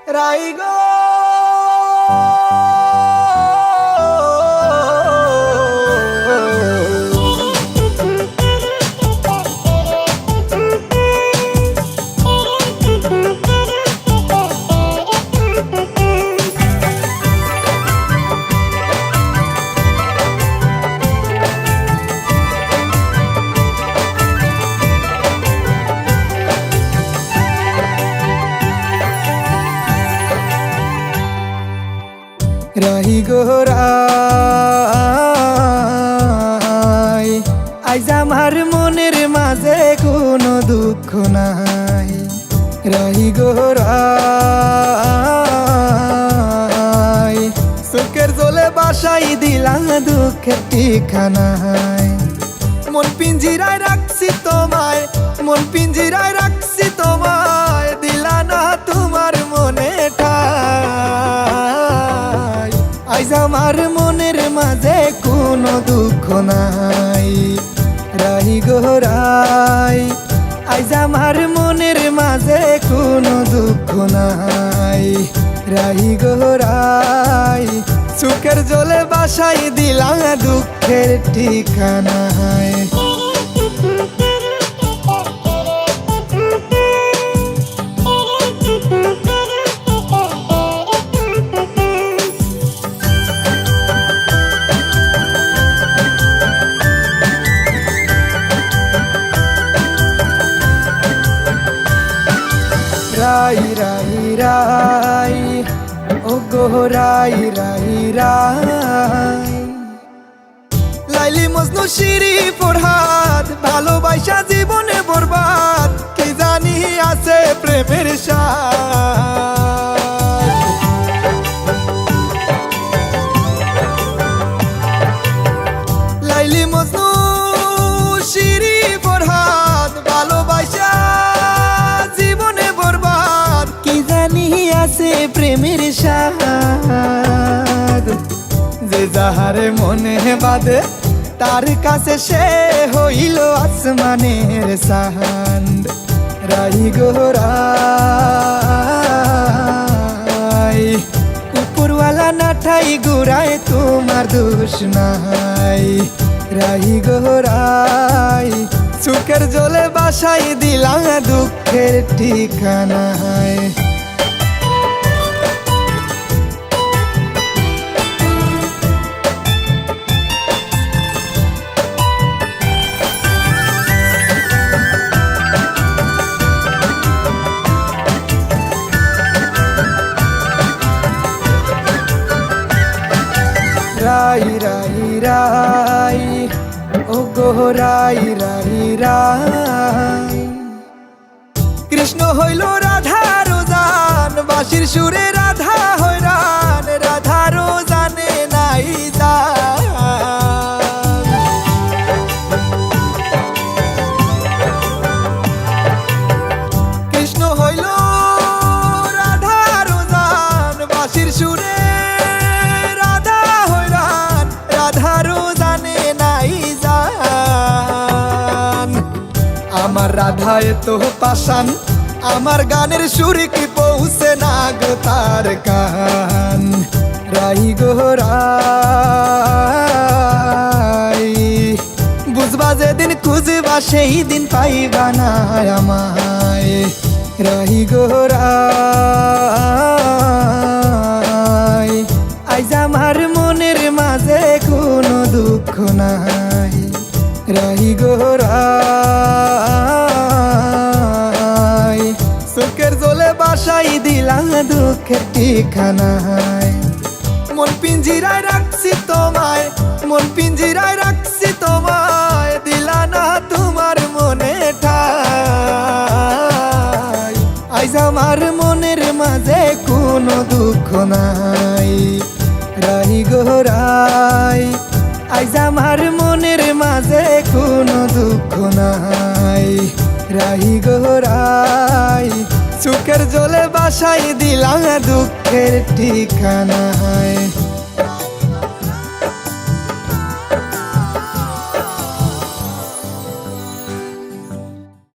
রাইগো রাইগো রাই আইজ আমার মনের মাঝে কোনো দুঃখ নাই। রাইগো রাই সুখের জলে বাসাই দিলা দুঃখের ঠিকানায়। মন পিঞ্জিরায় রাখছি তোমায়, মন পিঞ্জিরায় রাখছি তোমায়, দিলা না তোমার মনে ঠাই। আইজ আমার মনের মাঝে কোনো দুঃখ নাই। রাইগো রাই আইজ আমার মনের মাঝে কোনো দুঃখ নাই। রাইগো রাই সুখের জলে বাসাই দিলা দুঃখের ঠিকানায়। রাই রাই রাই ও গো রাই রাই রাই লাইলি মজনু শিরি ফরহাদ ভালোবাসা জীবনে বরবাদ কি জানি আছে প্রেমের স্বাদ। লাইলি মজনু শিরি ফরহাদ ভালোবাসা জীবনে বরবাদ কি জানি আছে প্রেমের স্বাদ। যে যাহারে মনে বাদে তার কাছে সে হইল আসমানের চাঁদ। রাইগো রাই উপরওয়ালা না ঠাই গুড়ায় তোমার দোষ নাই। রাইগো রাই সুখের জলে বাসাই দিলা দুঃখের ঠিকানায়। রাই রাই রাই ও গো রাই রাই রাই কৃষ্ণ হইল রাধার জান বাঁশির সুরে রাধা হইরান রাধার জানে নাই জান। কৃষ্ণ হইল রাধার জান বাঁশির সুরে আমার রাধায় তো পাশান আমার গানের সুর কি পৌঁছে না গো তার কান। রাইগো রাই বুঝবা যেদিন খুঁজবা সেই দিন পাইবা না আমায়। রাইগো রাই আইজ আমার মনের মাঝে কোনো দুঃখ নাই। রাইগো রাই সুখের জলে বাসাই দিলা দুঃখের ঠিকানায়। মন পিঞ্জিরায় রাখছি তোমায়, মন পিঞ্জিরায় রাখছি তোমায়, দিলা না তোমার মনে ঠাই। আইজ আমার মনের মাঝে কোনো দুঃখ নাই। রাইগো রাই আইজ আমার মনের মাঝে কোনো দুঃখ নাই। রাইগো রাই সুখের জলে বাসাই দিলা দুঃখের ঠিকানায়।